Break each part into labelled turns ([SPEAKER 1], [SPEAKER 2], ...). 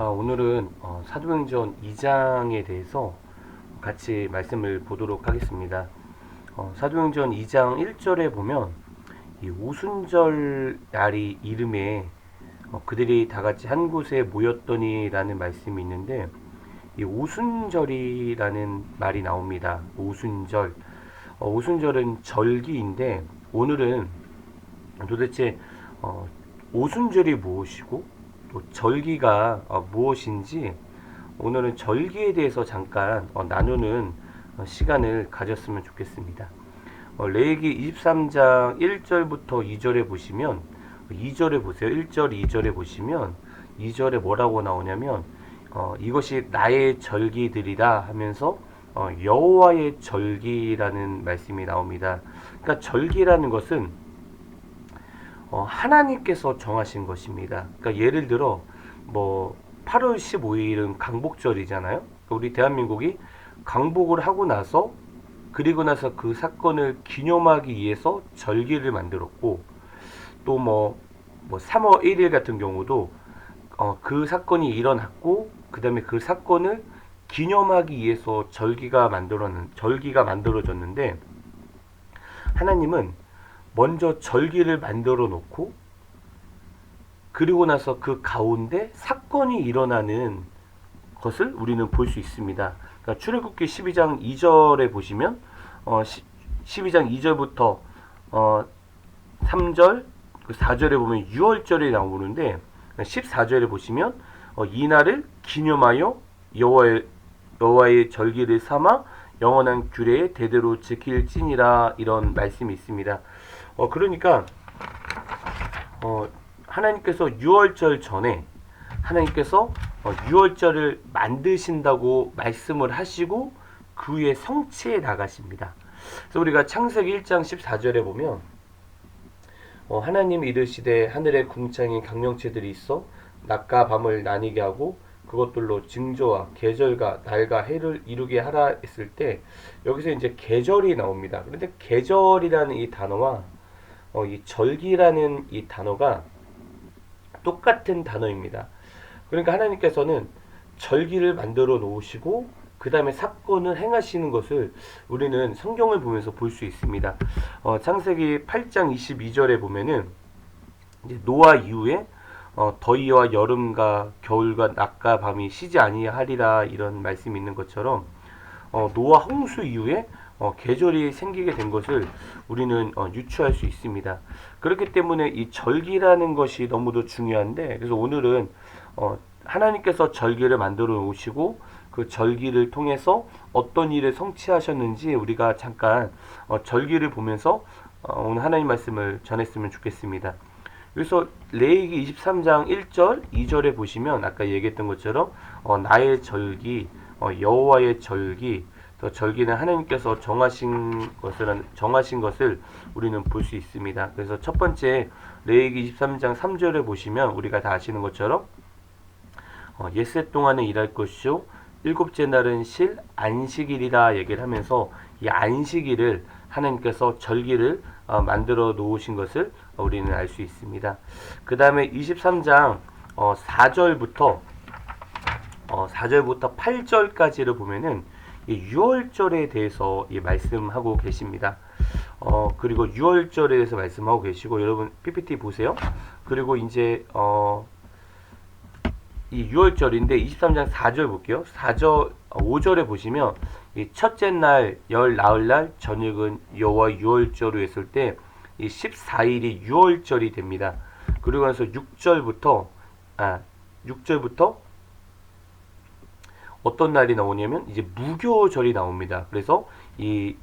[SPEAKER 1] 오늘은 사도행전 2장에 대해서 같이 말씀을 보도록 하겠습니다. 사도행전 2장 1절에 보면 이 오순절 날이 이름에 그들이 다 같이 한 곳에 모였더니 라는 말씀이 있는데, 이 오순절이라는 말이 나옵니다. 오순절. 오순절은 절기인데, 오늘은 도대체 오순절이 무엇이고 또 절기가 무엇인지, 오늘은 절기에 대해서 잠깐 나누는 시간을 가졌으면 좋겠습니다. 레위기 23장 1절부터 2절에 보시면, 2절에 보세요. 1절, 2절에 보시면 2절에 뭐라고 나오냐면 이것이 나의 절기들이라 하면서 여호와의 절기라는 말씀이 나옵니다. 그러니까 절기라는 것은 하나님께서 정하신 것입니다. 그러니까 예를 들어 8월 15일은 강복절이잖아요. 우리 대한민국이 강복을 하고 나서, 그리고 나서 그 사건을 기념하기 위해서 절기를 만들었고, 또 3월 1일 같은 경우도 그 사건이 일어났고 그 다음에 그 사건을 기념하기 위해서 절기가 만들어졌는데, 하나님은 먼저 절기를 만들어 놓고, 그리고 나서 그 가운데 사건이 일어나는 것을 우리는 볼 수 있습니다. 그러니까 출애굽기 12장 2절에 보시면 12장 2절부터 3절, 4절에 보면 6월절이 나오는데, 14절에 보시면 이날을 기념하여 여호와의 절기를 삼아 영원한 규례에 대대로 지킬지니라, 이런 말씀이 있습니다. 그러니까 하나님께서 6월절 전에 하나님께서 6월절을 만드신다고 말씀을 하시고 그 후에 성취해 나가십니다. 그래서 우리가 창세기 1장 14절에 보면 하나님이 이르시되 하늘에 궁창인 강령체들이 있어 낮과 밤을 나뉘게 하고 그것들로 징조와 계절과 날과 해를 이루게 하라 했을 때, 여기서 이제 계절이 나옵니다. 그런데 계절이라는 이 단어와 이 절기라는 이 단어가 똑같은 단어입니다. 그러니까 하나님께서는 절기를 만들어 놓으시고 그 다음에 사건을 행하시는 것을 우리는 성경을 보면서 볼 수 있습니다. 창세기 8장 22절에 보면은 이제 노아 이후에 더위와 여름과 겨울과 낮과 밤이 쉬지 아니하리라, 이런 말씀이 있는 것처럼 노아 홍수 이후에 계절이 생기게 된 것을 우리는 유추할 수 있습니다. 그렇기 때문에 이 절기라는 것이 너무도 중요한데, 그래서 오늘은 하나님께서 절기를 만들어 놓으시고 그 절기를 통해서 어떤 일을 성취하셨는지 우리가 잠깐 절기를 보면서 오늘 하나님 말씀을 전했으면 좋겠습니다. 그래서 레위기 23장 1절, 2절에 보시면 아까 얘기했던 것처럼 나의 절기, 여호와의 절기, 절기는 하나님께서 정하신 것을 우리는 볼 수 있습니다. 그래서 첫 번째 레위기 23장 3절에 보시면 우리가 다 아시는 것처럼 엿새 동안은 일할 것이요 일곱째 날은 실 안식일이라 얘기를 하면서, 이 안식일을 하나님께서 절기를 만들어 놓으신 것을 우리는 알 수 있습니다. 그 다음에 23장 4절부터 8절까지를 보면은 이 6월절에 대해서 말씀하고 계십니다. 그리고 6월절에 대해서 말씀하고 계시고, 여러분 PPT 보세요. 그리고 이제 이 6월절인데 23장 4절 볼게요. 5절에 보시면 이 첫째 날 열 나흘날 저녁은 여호와 6월절로 했을 때 이 14일이 6월절이 됩니다. 그리고 나서 6절부터 어떤 날이 나오냐면 이제 무교절이 나옵니다. 그래서 이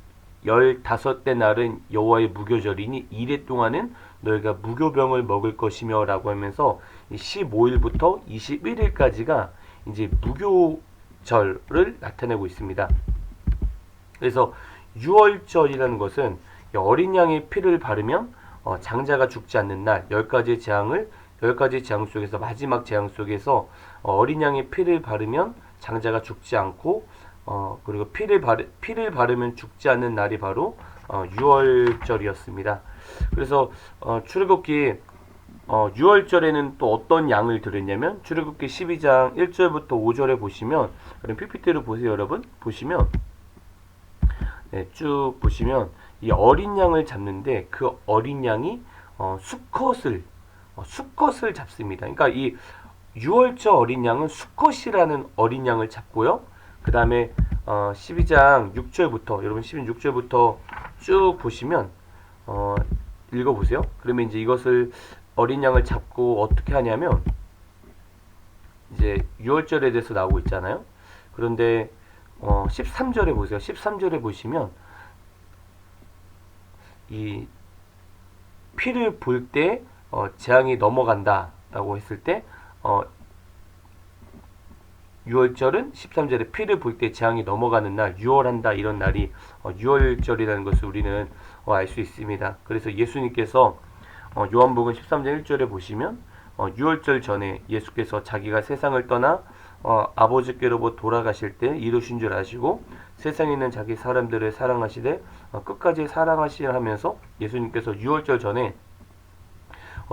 [SPEAKER 1] 15째 날은 여호와의 무교절이니 이래 동안은 너희가 무교병을 먹을 것이며 라고 하면서 15일부터 21일까지가 이제 무교절을 나타내고 있습니다. 그래서 6월절이라는 것은 어린 양의 피를 바르면 장자가 죽지 않는 날, 10가지 재앙 속에서 마지막 재앙 속에서 어린 양의 피를 바르면 장자가 죽지 않고 그리고 피를 바르면 죽지 않는 날이 바로 6월절이었습니다. 그래서 출애굽기 유월절에는 또 어떤 양을 드렸냐면 출애굽기 12장 1절부터 5절에 보시면, 그럼 PPT로 보세요 여러분. 보시면 네, 쭉 보시면 이 어린 양을 잡는데 그 어린 양이 수컷을 잡습니다. 그러니까 이 유월절 어린 양은 수컷이라는 어린 양을 잡고요. 그 다음에 12장 6절부터 여러분 16절부터 쭉 보시면 읽어보세요. 그러면 이제 이것을 어린 양을 잡고 어떻게 하냐면 이제 유월절에 대해서 나오고 있잖아요. 그런데 13절에 보세요. 13절에 보시면 이 피를 볼 때 재앙이 넘어간다 라고 했을 때 유월절은 13절에 피를 볼 때 재앙이 넘어가는 날, 유월한다 이런 날이 유월절이라는 것을 우리는 알 수 있습니다. 그래서 예수님께서 요한복음 13장 1절에 보시면 유월절 전에 예수께서 자기가 세상을 떠나 아버지께로부터 돌아가실 때 이루신 줄 아시고 세상에 있는 자기 사람들을 사랑하시되 끝까지 사랑하시려 하면서 예수님께서 유월절 전에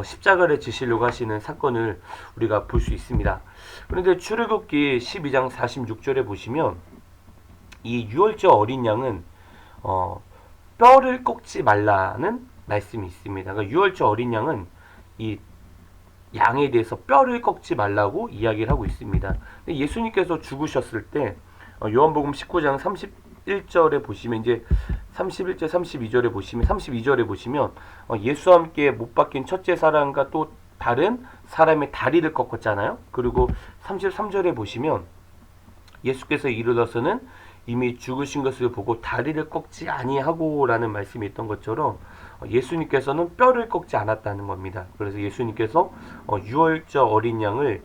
[SPEAKER 1] 십자가를 지시려고 하시는 사건을 우리가 볼 수 있습니다. 그런데 출애굽기 12장 46절에 보시면 이 유월절 어린 양은 뼈를 꺾지 말라는 말씀이 있습니다. 그러니까 유월절 어린 양은 이 양에 대해서 뼈를 꺾지 말라고 이야기를 하고 있습니다. 근데 예수님께서 죽으셨을 때 요한복음 19장 31절에 보시면 이제 31절 32절에 보시면 예수와 함께 못 박힌 첫째 사람과 또 다른 사람의 다리를 꺾었잖아요. 그리고 33절에 보시면 예수께서 이르러서는 이미 죽으신 것을 보고 다리를 꺾지 아니하고 라는 말씀이 있던 것처럼 예수님께서는 뼈를 꺾지 않았다는 겁니다. 그래서 예수님께서 유월절 어린 양을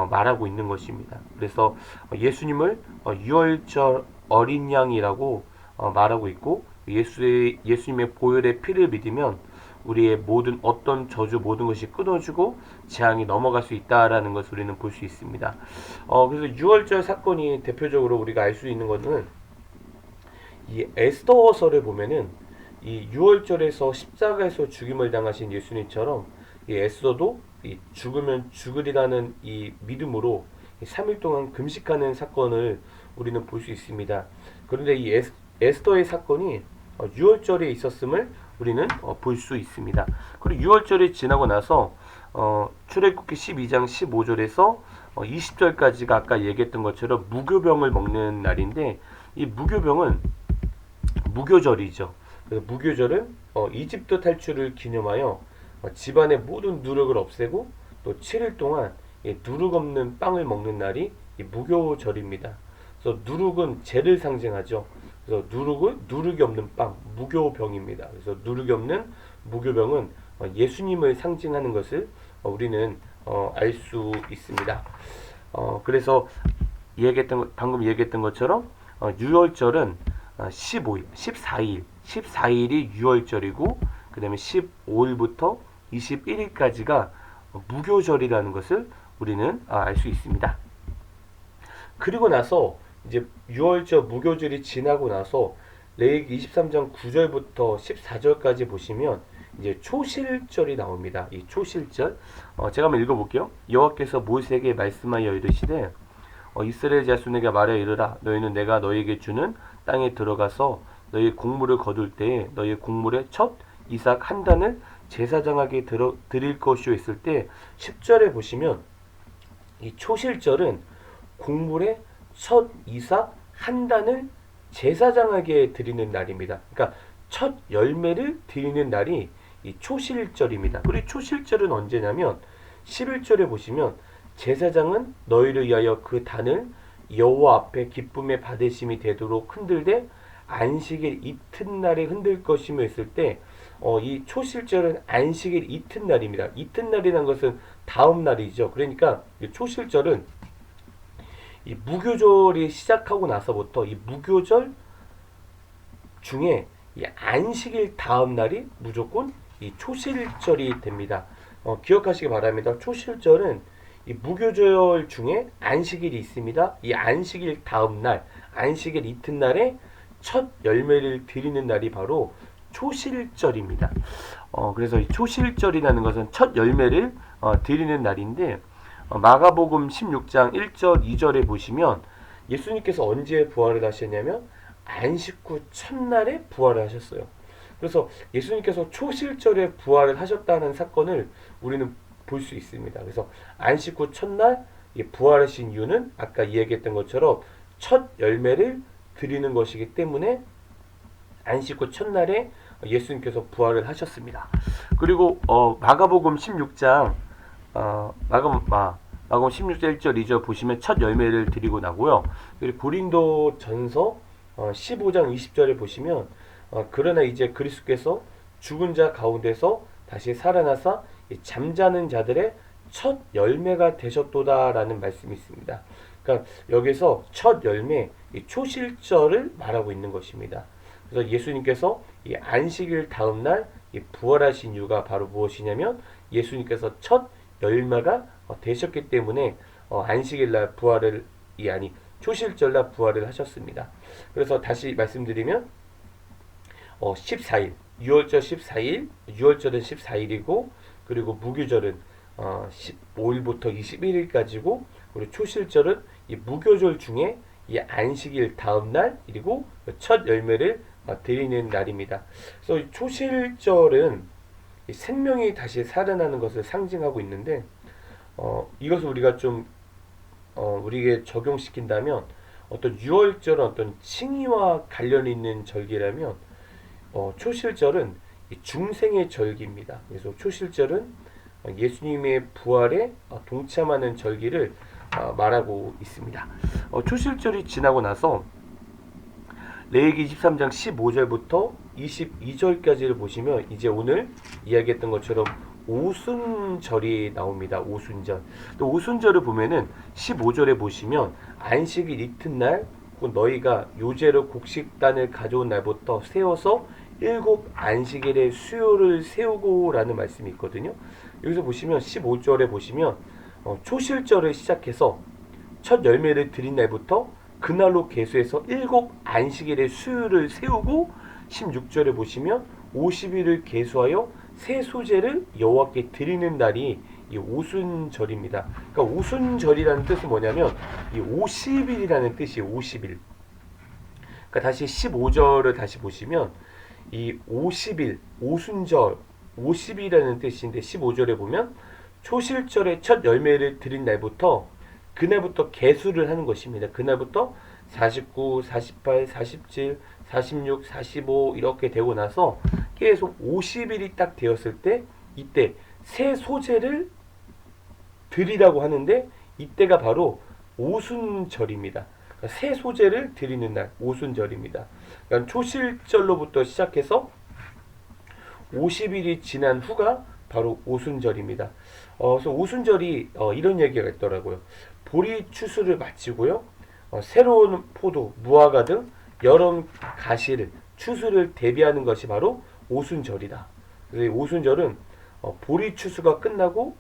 [SPEAKER 1] 말하고 있는 것입니다. 그래서 예수님을 유월절 어린 양이라고 말하고 있고 예수님의 보혈의 피를 믿으면 우리의 모든 어떤 저주 모든 것이 끊어지고 재앙이 넘어갈 수 있다라는 것을 우리는 볼 수 있습니다. 그래서 유월절 사건이 대표적으로 우리가 알 수 있는 것은 이 에스더서를 보면은 이 유월절에서 십자가에서 죽임을 당하신 예수님처럼 이 에스더도 이 죽으면 죽으리라는 이 믿음으로 3일 동안 금식하는 사건을 우리는 볼 수 있습니다. 그런데 이 에스더의 사건이 유월절에 있었음을 우리는 볼 수 있습니다. 그리고 유월절이 지나고 나서 출애굽기 12장 15절에서 20절까지가 아까 얘기했던 것처럼 무교병을 먹는 날인데 이 무교병은 무교절이죠. 그래서 무교절은 이집트 탈출을 기념하여 집안의 모든 누룩을 없애고 또 7일 동안 누룩 없는 빵을 먹는 날이 이 무교절입니다. 그래서 누룩은 죄를 상징하죠. 그래서 누룩이 없는 빵, 무교병입니다. 그래서 누룩이 없는 무교병은 예수님을 상징하는 것을 우리는 알 수 있습니다. 그래서 방금 얘기했던 것처럼 유월절은 15일, 14일이 유월절이고 그 다음에 15일부터 21일까지가 무교절이라는 것을 우리는 알 수 있습니다. 그리고 나서 이제 유월절 무교절이 지나고 나서 레위기 23장 9절부터 14절까지 보시면 이제 초실절이 나옵니다. 이 초실절 제가 한번 읽어볼게요. 여호와께서 모세에게 말씀하여 이르시되 이스라엘 자손에게 말하여 이르라 너희는 내가 너희에게 주는 땅에 들어가서 너희 곡물을 거둘 때에 너희 곡물의 첫 이삭 한 단을 제사장에게 드릴 것이요 했을 때 10절에 보시면 이 초실절은 곡물의 첫 이삭 한 단을 제사장에게 드리는 날입니다. 그러니까 첫 열매를 드리는 날이 이 초실절입니다. 그리고 초실절은 언제냐면 11절에 보시면 제사장은 너희를 위하여 그 단을 여호와 앞에 기쁨의 받으심이 되도록 흔들되 안식일 이튿날에 흔들 것이며 했을 때 이 초실절은 안식일 이튿날입니다. 이튿날이라는 것은 다음 날이죠. 그러니까 이 초실절은 이 무교절이 시작하고 나서부터 이 무교절 중에 이 안식일 다음 날이 무조건 이 초실절이 됩니다. 기억하시기 바랍니다. 초실절은 이 무교절 중에 안식일이 있습니다. 이 안식일 다음 날, 안식일 이튿날에 첫 열매를 드리는 날이 바로 초실절입니다. 그래서 이 초실절이라는 것은 첫 열매를 드리는 날인데 마가복음 16장 1절 2절에 보시면 예수님께서 언제 부활을 하셨냐면 안식 후 첫날에 부활을 하셨어요. 그래서 예수님께서 초실절에 부활을 하셨다는 사건을 우리는 볼 수 있습니다. 그래서 안식 후 첫날 부활하신 이유는 아까 이야기했던 것처럼 첫 열매를 드리는 것이기 때문에 안식 후 첫날에 예수님께서 부활을 하셨습니다. 그리고 마가복음 16장 마가복음 16장 1절 2절 보시면 첫 열매를 드리고 나고요. 그리고 고린도전서 15장 20절에 보시면 그러나 이제 그리스도께서 죽은 자 가운데서 다시 살아나사 잠자는 자들의 첫 열매가 되셨도다라는 말씀이 있습니다. 그러니까 여기서 첫 열매, 초실절을 말하고 있는 것입니다. 그래서 예수님께서 이 안식일 다음 날 부활하신 이유가 바로 무엇이냐면 예수님께서 첫 열매가 되셨기 때문에 안식일 날 부활을 아니 초실절 날 부활을 하셨습니다. 그래서 다시 말씀드리면 14일, 6월절 14일, 6월절은 14일이고 그리고 무교절은 15일부터 21일까지고 그리고 초실절은 이 무교절 중에 이 안식일 다음 날 그리고 첫 열매를 드리는 날입니다. 그래서 초실절은 생명이 다시 살아나는 것을 상징하고 있는데 이것을 우리가 좀 우리에게 적용시킨다면 어떤 유월절은 어떤 칭의와 관련이 있는 절기라면 초실절은 중생의 절기입니다. 그래서 초실절은 예수님의 부활에 동참하는 절기를 말하고 있습니다. 초실절이 지나고 나서 레위기 23장 15절부터 22절까지를 보시면 이제 오늘 이야기했던 것처럼 오순절이 나옵니다. 오순절. 또 오순절을 보면은 15절에 보시면 안식일 이튿날 너희가 요제로 곡식단을 가져온 날부터 세워서 7 안식일의 수요를 세우고 라는 말씀이 있거든요. 여기서 보시면 15절에 보시면 초실절을 시작해서 첫 열매를 드린 날부터 그날로 계수해서 7 안식일의 수요를 세우고 16절에 보시면 50일을 계수하여 새 소재를 여호와께 드리는 날이 이 오순절입니다. 그러니까 오순절이라는 뜻은 뭐냐면 이 50일이라는 뜻이에요. 50일. 그러니까 다시 15절을 다시 보시면 이 50일, 오순절, 50일이라는 뜻인데 15절에 보면 초실절의 첫 열매를 드린 날부터 그날부터 계수를 하는 것입니다. 그날부터 49, 48, 47, 46, 45 이렇게 되고 나서 계속 50일이 딱 되었을 때 이때 새 소재를 드리라고 하는데 이때가 바로 오순절입니다. 그러니까 새 소재를 드리는 날 오순절입니다. 그러니까 초실절로부터 시작해서 50일이 지난 후가 바로 오순절입니다. 그래서 오순절이 이런 얘기가 있더라고요. 보리 추수를 마치고요. 새로운 포도, 무화과 등 여름 가시를 추수를 대비하는 것이 바로 오순절이다. 그래서 오순절은 보리 추수가 끝나고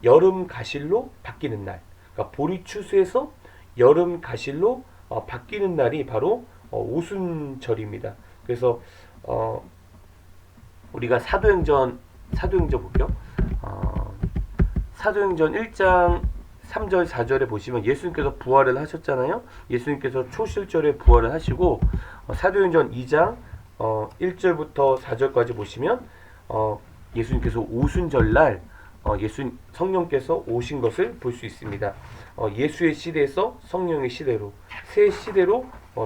[SPEAKER 1] 여름 가실로 바뀌는 날. 그러니까 보리 추수에서 여름 가실로 바뀌는 날이 바로 오순절입니다. 그래서 우리가 사도행전 볼게요. 사도행전 1장 3절 4절에 보시면 예수님께서 부활을 하셨잖아요. 예수님께서 초실절에 부활을 하시고 사도행전 2장 1절부터 4절까지 보시면 예수님께서 오순절날 성령께서 오신 것을 볼 수 있습니다. 예수의 시대에서 성령의 시대로 새 시대로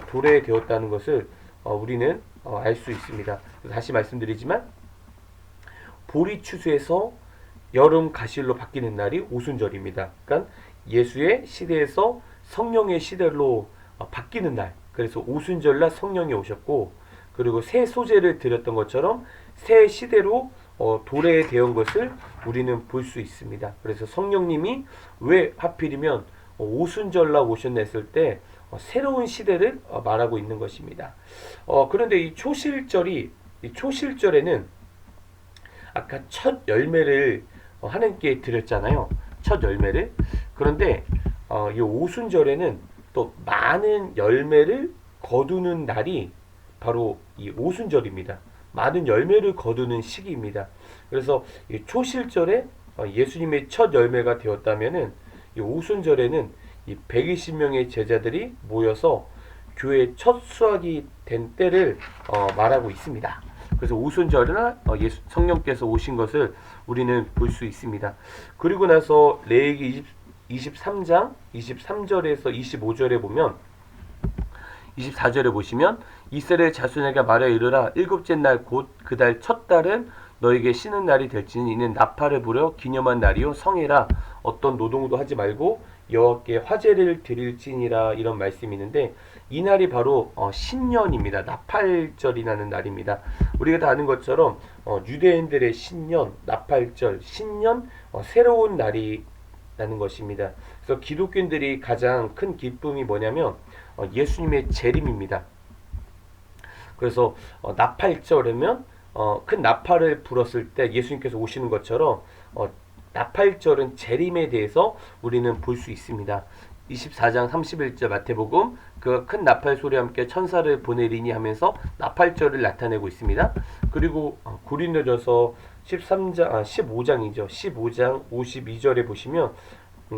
[SPEAKER 1] 도래되었다는 것을 우리는 알 수 있습니다. 다시 말씀드리지만 보리 추수에서 여름 가실로 바뀌는 날이 오순절입니다. 그러니까 예수의 시대에서 성령의 시대로 바뀌는 날. 그래서 오순절날 성령이 오셨고 그리고 새 소재를 드렸던 것처럼 새 시대로 도래되온 것을 우리는 볼 수 있습니다. 그래서 성령님이 왜 하필이면 오순절날 오셨나 했을 때 새로운 시대를 말하고 있는 것입니다. 그런데 이 초실절에는 아까 첫 열매를 하나님께 드렸잖아요. 첫 열매를. 그런데 이 오순절에는 또 많은 열매를 거두는 날이 바로 이 오순절입니다. 많은 열매를 거두는 시기입니다. 그래서 이 초실절에 예수님의 첫 열매가 되었다면은 이 오순절에는 이 120명의 제자들이 모여서 교회 첫 수확이 된 때를 말하고 있습니다. 그래서 오순절이나 성령께서 오신 것을 우리는 볼 수 있습니다. 그리고 나서 레위기 23장 23절에서 25절에 보면 24절에 보시면 이스라엘 자손에게 말하여 이르라 일곱째 날 곧 그 달 첫 달은 너에게 쉬는 날이 될지니 이는 나팔을 불어 기념한 날이요 성회라 어떤 노동도 하지 말고 여호와께 화제를 드릴지니라 이런 말씀이 있는데 이 날이 바로 신년입니다. 나팔절이라는 날입니다. 우리가 다 아는 것처럼 유대인들의 신년, 나팔절, 신년 새로운 날이라는 것입니다. 그래서 기독교인들이 가장 큰 기쁨이 뭐냐면 예수님의 재림입니다. 그래서 나팔절이면 큰 나팔을 불었을 때 예수님께서 오시는 것처럼 나팔절은 재림에 대해서 우리는 볼 수 있습니다. 24장 31절 마태복음 그 큰 나팔 소리와 함께 천사를 보내리니 하면서 나팔절을 나타내고 있습니다. 그리고 고린도전서 15장이죠. 15장 52절에 보시면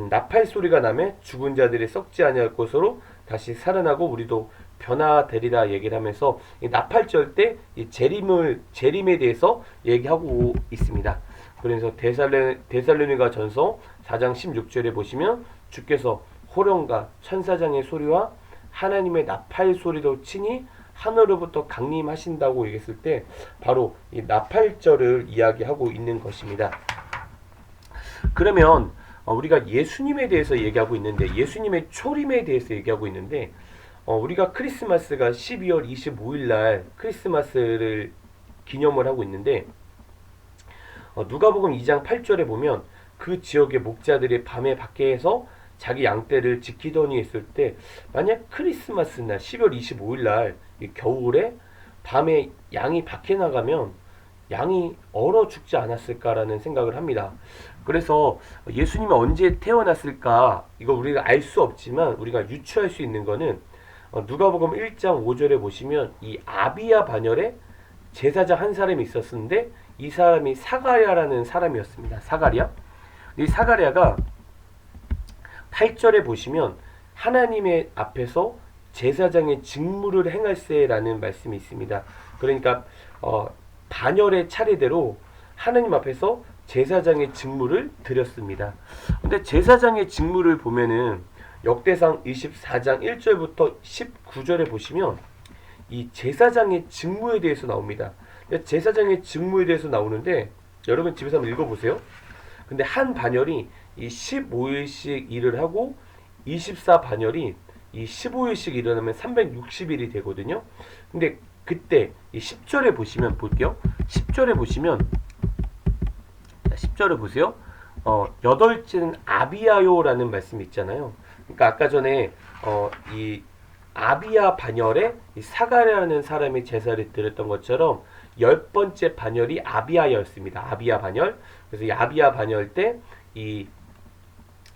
[SPEAKER 1] 나팔 소리가 나매 죽은 자들이 썩지 아니할 것으로 다시 살아나고 우리도 변화되리라 얘기를 하면서 이 나팔절 때 이 재림에 대해서 얘기하고 있습니다. 그래서 데살로니가 전서 4장 16절에 보시면 주께서 호령과 천사장의 소리와 하나님의 나팔 소리도 치니 하늘로부터 강림하신다고 얘기했을 때 바로 이 나팔절을 이야기하고 있는 것입니다. 그러면 우리가 예수님에 대해서 얘기하고 있는데 예수님의 초림에 대해서 얘기하고 있는데 우리가 크리스마스가 12월 25일 날 크리스마스를 기념을 하고 있는데 누가복음 2장 8절에 보면 그 지역의 목자들이 밤에 밖에서 자기 양떼를 지키더니 했을 때 만약 크리스마스 날 12월 25일 날 겨울에 밤에 양이 밖에 나가면 양이 얼어 죽지 않았을까라는 생각을 합니다. 그래서 예수님이 언제 태어났을까 이거 우리가 알 수 없지만 우리가 유추할 수 있는 거는 누가복음 1장 5절에 보시면 이 아비야 반열에 제사장 한 사람이 있었는데 이 사람이 사가랴라는 사람이었습니다. 사가랴. 이 사가랴가 8절에 보시면 하나님의 앞에서 제사장의 직무를 행할세라는 말씀이 있습니다. 그러니까 반열의 차례대로 하나님 앞에서 제사장의 직무를 드렸습니다. 근데 제사장의 직무를 보면은 역대상 24장 1절부터 19절에 보시면 이 제사장의 직무에 대해서 나옵니다. 제사장의 직무에 대해서 나오는데 여러분 집에서 한번 읽어보세요. 근데 한 반열이 이 15일씩 일을 하고 24반열이 이 15일씩 일을 하면 360일이 되거든요. 근데 그때 이 10절에 보시면 볼게요. 10절에 보시면 10절을 보세요. 여덟째는 아비야요라는 말씀이 있잖아요. 그러니까 아까 전에 이 아비야 반열에 이 사가랴라는 사람이 제사를 드렸던 것처럼 10번째 반열이 아비야였습니다. 아비야 반열. 그래서 이 아비야 반열 때 이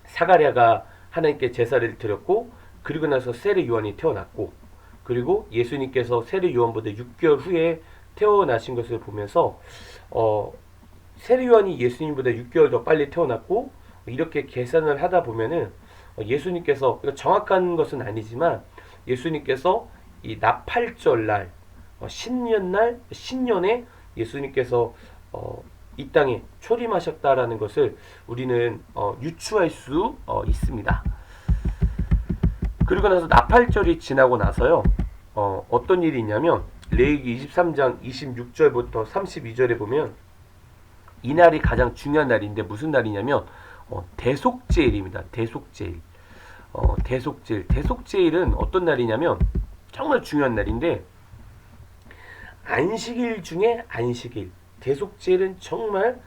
[SPEAKER 1] 사가랴가 하나님께 제사를 드렸고 그리고 나서 세례 요한이 태어났고 그리고 예수님께서 세례 요한보다 6개월 후에 태어나신 것을 보면서 세례 요한이 예수님보다 6개월 더 빨리 태어났고 이렇게 계산을 하다 보면은 예수님께서 정확한 것은 아니지만 예수님께서 이 나팔절날 신년날 신년에 예수님께서 이 땅에 초림하셨다라는 것을 우리는 유추할 수 있습니다. 그리고 나서 나팔절이 지나고 나서요 어떤 일이 있냐면 레위기 23장 26절부터 32절에 보면 이날이 가장 중요한 날인데 무슨 날이냐면 대속제일입니다. 대속제일. 대속제일은 어떤 날이냐면 정말 중요한 날인데 안식일 중에 안식일. 대속제일은 정말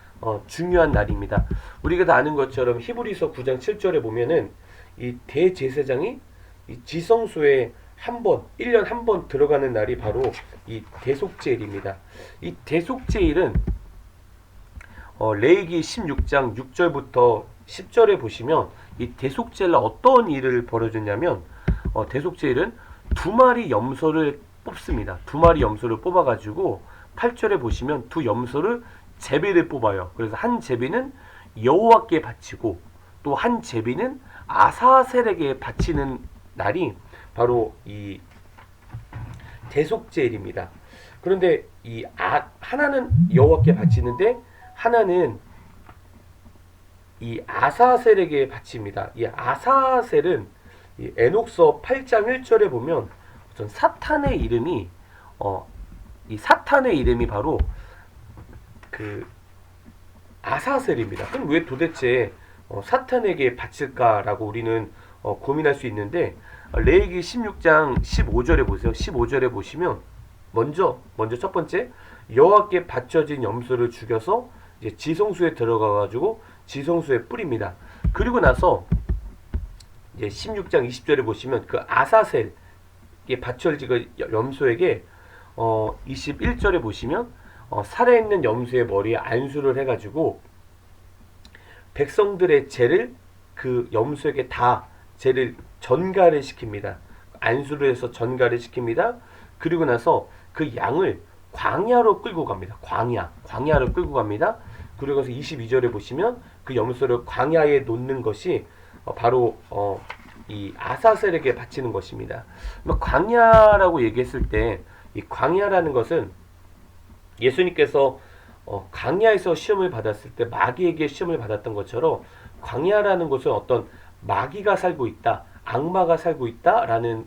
[SPEAKER 1] 중요한 날입니다. 우리가 다 아는 것처럼 히브리서 9장 7절에 보면은 이 대제사장이 이 지성소에 1년 한 번 들어가는 날이 바로 이 대속제일입니다. 이 대속제일은 레위기 16장 6절부터 10절에 보시면 이 대속제일날 어떤 일을 벌어졌냐면 대속제일은 2마리 염소를 뽑습니다. 2마리 염소를 뽑아가지고 8절에 보시면 두 염소를 제비를 뽑아요. 그래서 한 제비는 여호와께 바치고 또 한 제비는 아사셀에게 바치는 날이 바로 이 대속제일입니다. 그런데 하나는 여호와께 바치는데 하나는 이 아사셀에게 바칩니다. 이 아사셀은 이 에녹서 8장 1절에 보면 어떤 사탄의 이름이 이 사탄의 이름이 바로 그 아사셀입니다. 그럼 왜 도대체 사탄에게 바칠까라고 우리는 고민할 수 있는데 레위기 16장 15절에 보세요. 15절에 보시면 먼저 첫 번째 여호와께 바쳐진 염소를 죽여서 이제 지성소에 들어가 가지고 지성소에 뿌립니다. 그리고 나서 이제 16장 20절에 보시면 그 아사셀에 바쳐진 그 염소에게 21절에 보시면 살아있는 염소의 머리에 안수를 해가지고 백성들의 죄를 그 염소에게 다 죄를 전가를 시킵니다. 안수를 해서 전가를 시킵니다. 그리고 나서 그 양을 광야로 끌고 갑니다. 광야로 끌고 갑니다. 그리고 나서 22절에 보시면 그 염소를 광야에 놓는 것이 바로 이 아사셀에게 바치는 것입니다. 광야라고 얘기했을 때 이 광야라는 것은 예수님께서 광야에서 시험을 받았을 때 마귀에게 시험을 받았던 것처럼 광야라는 곳은 어떤 마귀가 살고 있다, 악마가 살고 있다라는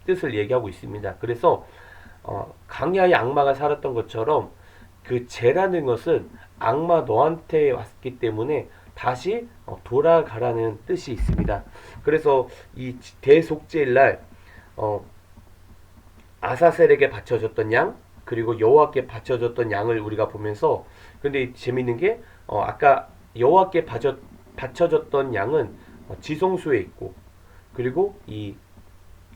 [SPEAKER 1] 뜻을 얘기하고 있습니다. 그래서 광야에 악마가 살았던 것처럼 그 죄라는 것은 악마 너한테 왔기 때문에 다시 돌아가라는 뜻이 있습니다. 그래서 이 대속죄일 날 아사셀에게 바쳐졌던 양 그리고 여호와께 바쳐졌던 양을 우리가 보면서 근데 재미있는 게 아까 여호와께 바쳐졌던 양은 지성소에 있고 그리고 이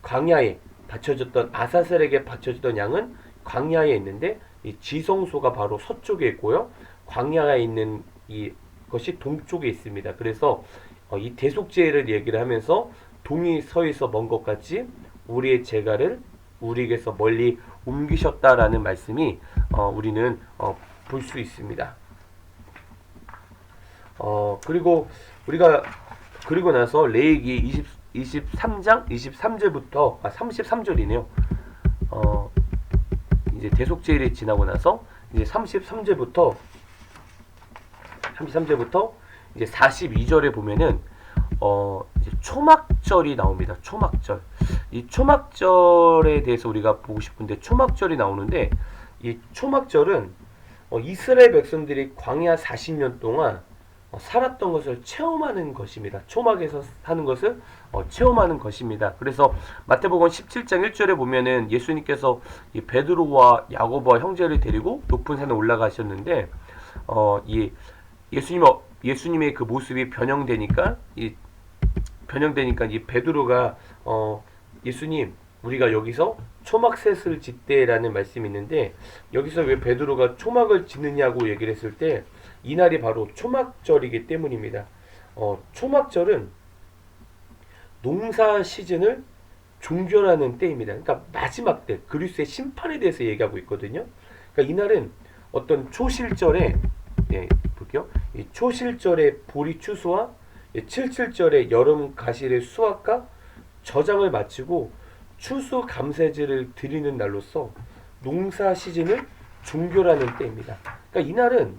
[SPEAKER 1] 광야에 바쳐졌던 아사셀에게 바쳐졌던 양은 광야에 있는데 이 지성소가 바로 서쪽에 있고요. 광야에 있는 이것이 동쪽에 있습니다. 그래서 이 대속죄를 얘기를 하면서 동이 서에서 먼 것 같이 우리의 죄가를 우리에게서 멀리 옮기셨다라는 말씀이 우리는 볼 수 있습니다. 그리고 나서 레위기 23장 23절부터 33절이네요. 이제 대속죄일이 지나고 나서 이제 33절부터 이제 42절에 보면은 이제 초막절이 나옵니다. 초막절. 이 초막절에 대해서 우리가 보고 싶은데 초막절이 나오는데 이 초막절은 이스라엘 백성들이 광야 40년 동안 살았던 것을 체험하는 것입니다. 초막에서 사는 것을 체험하는 것입니다. 그래서 마태복음 17장 1절에 보면은 예수님께서 이 베드로와 야고보와 형제를 데리고 높은 산에 올라가셨는데 이 예수님의 그 모습이 변형되니까 이 베드로가 예수님 우리가 여기서 초막셋을 짓대라는 말씀이 있는데 여기서 왜 베드로가 초막을 짓느냐고 얘기를 했을 때 이날이 바로 초막절이기 때문입니다. 초막절은 농사 시즌을 종결하는 때입니다. 그러니까 마지막 때 그리스도의 심판에 대해서 얘기하고 있거든요. 그러니까 이날은 어떤 초실절에 볼게요. 이 초실절의 보리 추수와 칠칠절의 여름 가실의 수확과 저장을 마치고 추수 감세제를 드리는 날로서 농사 시즌을 종결하는 때입니다. 그러니까 이날은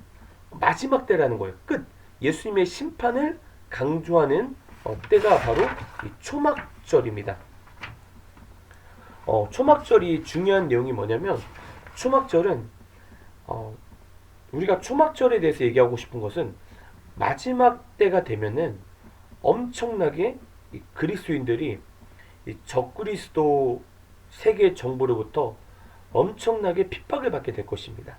[SPEAKER 1] 마지막 때라는 거예요. 끝. 예수님의 심판을 강조하는 때가 바로 이 초막절입니다. 초막절이 중요한 내용이 뭐냐면 초막절은 우리가 초막절에 대해서 얘기하고 싶은 것은 마지막 때가 되면은 엄청나게 이 그리스도인들이 이 적그리스도 세계 정부로부터 엄청나게 핍박을 받게 될 것입니다.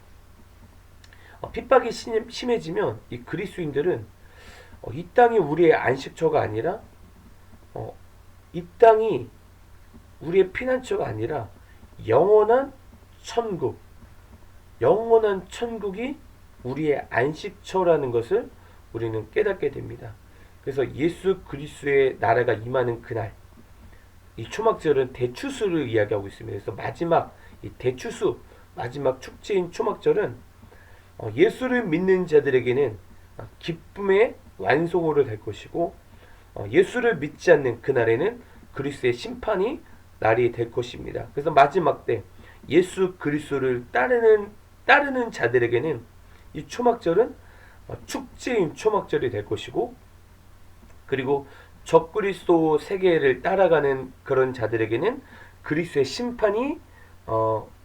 [SPEAKER 1] 핍박이 심해지면 이 그리스도인들은 이 땅이 우리의 안식처가 아니라 이 땅이 우리의 피난처가 아니라 영원한 천국이 우리의 안식처라는 것을 우리는 깨닫게 됩니다. 그래서 예수 그리스도의 나라가 임하는 그날 이 초막절은 대추수를 이야기하고 있습니다. 그래서 마지막 이 대추수 마지막 축제인 초막절은 예수를 믿는 자들에게는 기쁨의 완성으로 될 것이고, 예수를 믿지 않는 그날에는 그리스도의 심판이 날이 될 것입니다. 그래서 마지막 때 예수 그리스도를 따르는 자들에게는 이 초막절은 축제인 초막절이 될 것이고, 그리고 적그리스도 세계를 따라가는 그런 자들에게는 그리스도의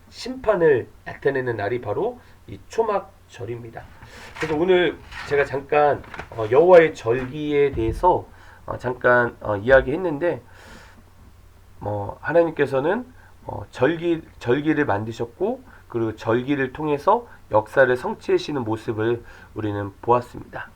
[SPEAKER 1] 심판을 나타내는 날이 바로 이 초막절입니다. 그래서 오늘 제가 잠깐 여호와의 절기에 대해서 잠깐 이야기했는데, 하나님께서는 절기를 만드셨고, 그리고 절기를 통해서 역사를 성취하시는 모습을 우리는 보았습니다.